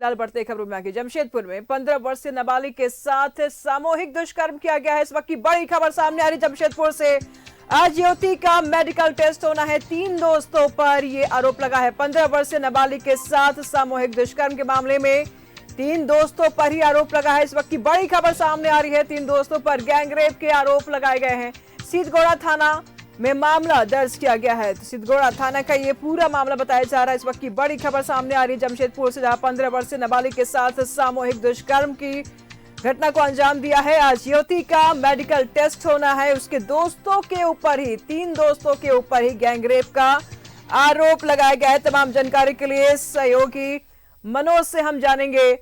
फिलहाल बढ़ते खबरों में आगे जमशेदपुर में 15 वर्षीय नाबालिग के साथ सामूहिक दुष्कर्म किया गया है। इस वक्त की बड़ी खबर सामने आ रही जमशेदपुर से। आज युवती का मेडिकल टेस्ट होना है। 3 दोस्तों पर यह आरोप लगा है। 15 वर्षीय नाबालिग के साथ सामूहिक दुष्कर्म के मामले में 3 दोस्तों पर ही आरोप लगा है। इस वक्त की बड़ी खबर सामने आ रही है। 3 दोस्तों पर गैंगरेप के आरोप लगाए गए हैं। सीतगोड़ा थाना में मामला दर्ज किया गया है। तो सिद्धगोड़ा थाना का ये पूरा मामला बताया जा रहा है। इस वक्त की बड़ी खबर सामने आ रही है जमशेदपुर से, जहां 15 वर्षीय नाबालिग के साथ सामूहिक दुष्कर्म की घटना को अंजाम दिया है। आज युवती का मेडिकल टेस्ट होना है। उसके दोस्तों के ऊपर ही, 3 दोस्तों के ऊपर ही गैंगरेप का आरोप लगाया गया है। तमाम जानकारी के लिए सहयोगी मनोज से हम जानेंगे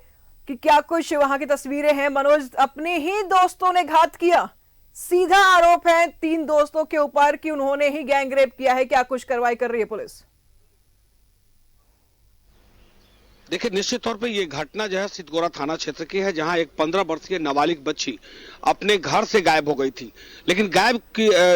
कि क्या कुछ वहां की तस्वीरें हैं। मनोज, अपने ही दोस्तों ने घात किया, सीधा आरोप है 3 दोस्तों के ऊपर कि उन्होंने ही गैंगरेप किया है। क्या कुछ कार्रवाई कर रही है पुलिस? देखिए, निश्चित तौर पे ये घटना जो है सिद्धगोड़ा थाना क्षेत्र की है, जहां एक 15 वर्षीय नाबालिग बच्ची अपने घर से गायब हो गई थी। लेकिन गायब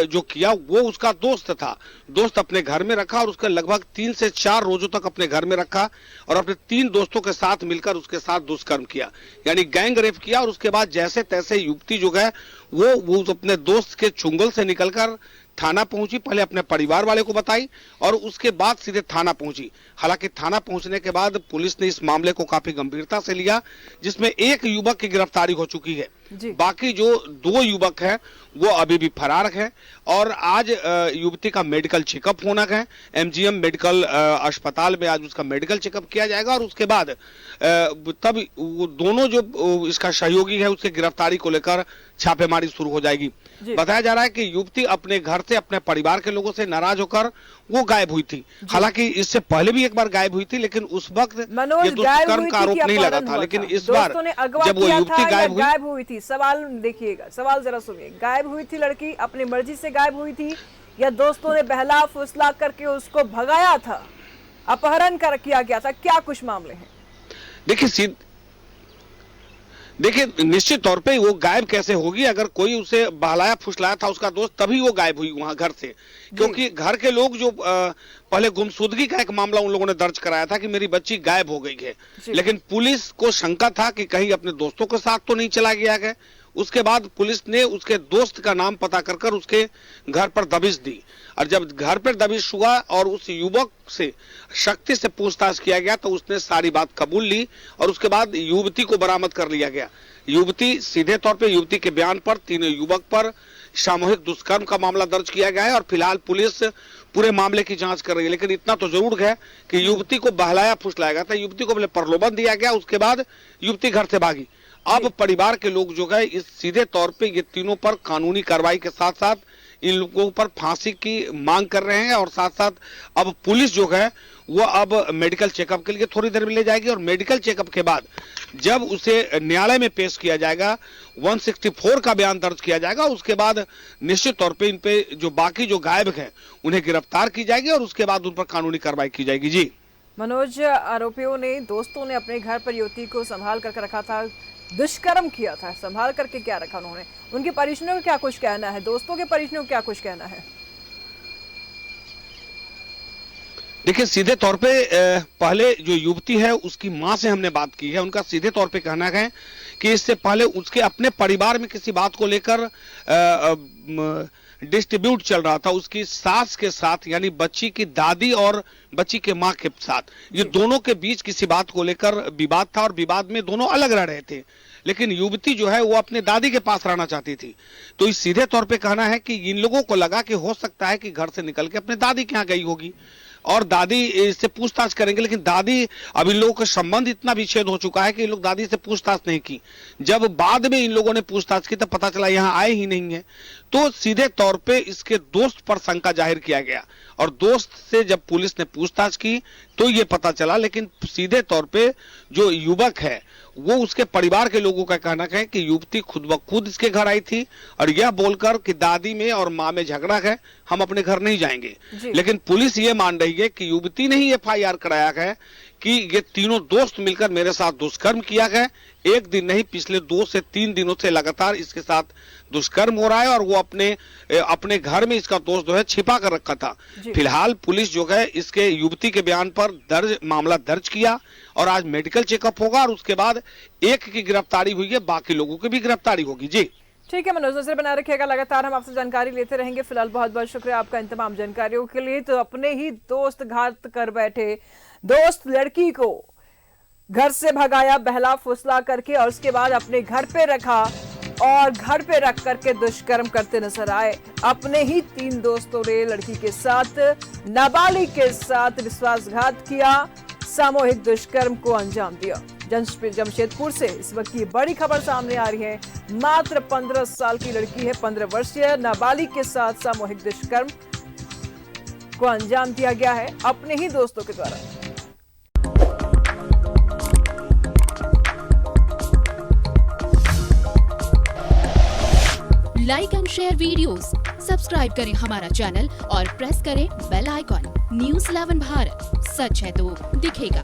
जो किया वो उसका दोस्त था। दोस्त अपने घर में रखा और उसका लगभग 3 से 4 रोजों तक अपने घर में रखा और अपने 3 दोस्तों के साथ मिलकर उसके साथ दुष्कर्म किया, यानी गैंग रेप किया। और उसके बाद जैसे तैसे युवती जो है वो अपने दोस्त के चुंगल से निकलकर थाना पहुंची। पहले अपने परिवार वाले को बताई और उसके बाद सीधे थाना पहुंची। हालांकि थाना पहुंचने के बाद पुलिस ने इस मामले को काफी गंभीरता से लिया, जिसमें एक युवक की गिरफ्तारी हो चुकी है। बाकी जो 2 युवक हैं वो अभी भी फरार हैं। और आज युवती का मेडिकल चेकअप होना है। एमजीएम मेडिकल अस्पताल में आज उसका मेडिकल चेकअप किया जाएगा और उसके बाद तब वो दोनों जो इसका सहयोगी है उसके गिरफ्तारी को लेकर छापेमारी शुरू हो जाएगी। बताया जा रहा है कि युवती अपने घर से, अपने परिवार के लोगों से नाराज होकर वो गायब हुई थी। हालांकि इससे पहले भी एक बार गायब हुई थी, लेकिन उस वक्त ये दुष्कर्म का आरोप नहीं लगा था। लेकिन इस बार जब वो युवती गायब हुई थी, सवाल देखिएगा, सवाल जरा सुनिए। गायब हुई थी लड़की, अपनी मर्जी से गायब हुई थी या दोस्तों ने बहला फुसला करके उसको भगाया था, अपहरण कर किया गया था? क्या कुछ मामले हैं? देखिए, निश्चित तौर पे वो गायब कैसे होगी? अगर कोई उसे बहलाया फुसलाया था उसका दोस्त, तभी वो गायब हुई वहां घर से। क्योंकि घर के लोग जो पहले गुमशुदगी का एक मामला उन लोगों ने दर्ज कराया था कि मेरी बच्ची गायब हो गई है, लेकिन पुलिस को शंका था कि कहीं अपने दोस्तों के साथ तो नहीं चला गया है। उसके बाद पुलिस ने उसके दोस्त का नाम पता कर उसके घर पर दबिश दी। और जब घर पर दबिश हुआ और उस युवक से सख्ती से पूछताछ किया गया तो उसने सारी बात कबूल ली और उसके बाद युवती को बरामद कर लिया गया। युवती, सीधे तौर पे युवती के बयान पर 3 युवक पर सामूहिक दुष्कर्म का मामला दर्ज किया गया है और फिलहाल पुलिस पूरे मामले की जांच कर रही है। लेकिन इतना तो जरूर है कि युवती को बहलाया फुसलाया गया था, युवती को पहले प्रलोभन दिया गया, उसके बाद युवती घर से भागी। अब परिवार के लोग जो है इस सीधे तौर पे ये तीनों पर कानूनी कार्रवाई के साथ साथ इन लोगों पर फांसी की मांग कर रहे हैं। और साथ साथ अब पुलिस जो है वो अब मेडिकल चेकअप के लिए थोड़ी देर में ले जाएगी और मेडिकल चेकअप के बाद जब उसे न्यायालय में पेश किया जाएगा, 164 का बयान दर्ज किया जाएगा, उसके बाद निश्चित तौर पे इन पे जो बाकी जो गायब हैं उन्हें गिरफ्तार की जाएगी और उसके बाद उन पर कानूनी कार्रवाई की जाएगी। जी मनोज, आरोपियों ने, दोस्तों ने अपने घर पर युवती को संभाल कर रखा था, दुष्कर्म किया था, संभाल करके क्या रखा उन्होंने? उनके परिजनों का क्या कुछ कहना है? दोस्तों के परिजनों का क्या कुछ कहना है? देखिए, सीधे तौर पे पहले जो युवती है उसकी मां से हमने बात की है। उनका सीधे तौर पे कहना है कि इससे पहले उसके अपने परिवार में किसी बात को लेकर डिस्ट्रीब्यूट चल रहा था उसकी सास के साथ, यानी बच्ची की दादी और बच्ची के मां के साथ। ये दोनों के बीच किसी बात को लेकर विवाद था और विवाद में दोनों अलग रह रहे थे। लेकिन युवती जो है वो अपने दादी के पास रहना चाहती थी। तो इस सीधे तौर पे कहना है कि इन लोगों को लगा कि हो सकता है कि घर से निकल के अपने दादी के यहाँ गई होगी और दादी इससे पूछताछ करेंगे। लेकिन दादी, अब इन लोगों का संबंध इतना विच्छेद हो चुका है कि इन लोग दादी से पूछताछ नहीं की। जब बाद में इन लोगों ने पूछताछ की तब पता चला यहाँ आए ही नहीं है। तो सीधे तौर पे इसके दोस्त पर शंका जाहिर किया गया और दोस्त से जब पुलिस ने पूछताछ की तो ये पता चला। लेकिन सीधे तौर पे जो युवक है वो, उसके परिवार के लोगों का कहना है कि युवती खुद ब खुद इसके घर आई थी और यह बोलकर कि दादी में और माँ में झगड़ा है, हम अपने घर नहीं जाएंगे। लेकिन पुलिस ये मान रही है कि युवती ने ही FIR कराया है कि ये तीनों दोस्त मिलकर मेरे साथ दुष्कर्म किया गया। एक दिन नहीं, पिछले 2 से 3 दिनों से लगातार इसके साथ दुष्कर्म हो रहा है और वो अपने घर में इसका दोस्त जो है छिपा कर रखा था। फिलहाल पुलिस जो है इसके युवती के बयान पर मामला दर्ज किया और आज मेडिकल चेकअप होगा और उसके बाद एक की गिरफ्तारी हुई है, बाकी लोगों की भी गिरफ्तारी होगी। जी ठीक है मनोज, नजर बना रखिएगा, लगातार हम आपसे जानकारी लेते रहेंगे। फिलहाल बहुत बहुत शुक्रिया आपका इन तमाम जानकारियों के लिए। तो अपने ही दोस्त घात कर बैठे दोस्त लड़की को घर से भगाया बहला फुसला करके और उसके बाद अपने घर पे रखा और घर पे रख करके दुष्कर्म करते नजर आए। अपने ही 3 दोस्तों ने लड़की के साथ, नाबालिग के साथ विश्वासघात किया, सामूहिक दुष्कर्म को अंजाम दिया। जमशेदपुर से इस वक्त की बड़ी खबर सामने आ रही है। मात्र 15 साल की लड़की है, 15 वर्षीय नाबालिग के साथ सामूहिक दुष्कर्म को अंजाम दिया गया है अपने ही दोस्तों के द्वारा। Like and share videos, subscribe करें हमारा चैनल और प्रेस करें बेल आइकॉन। न्यूज़ 11 भारत, सच है तो दिखेगा।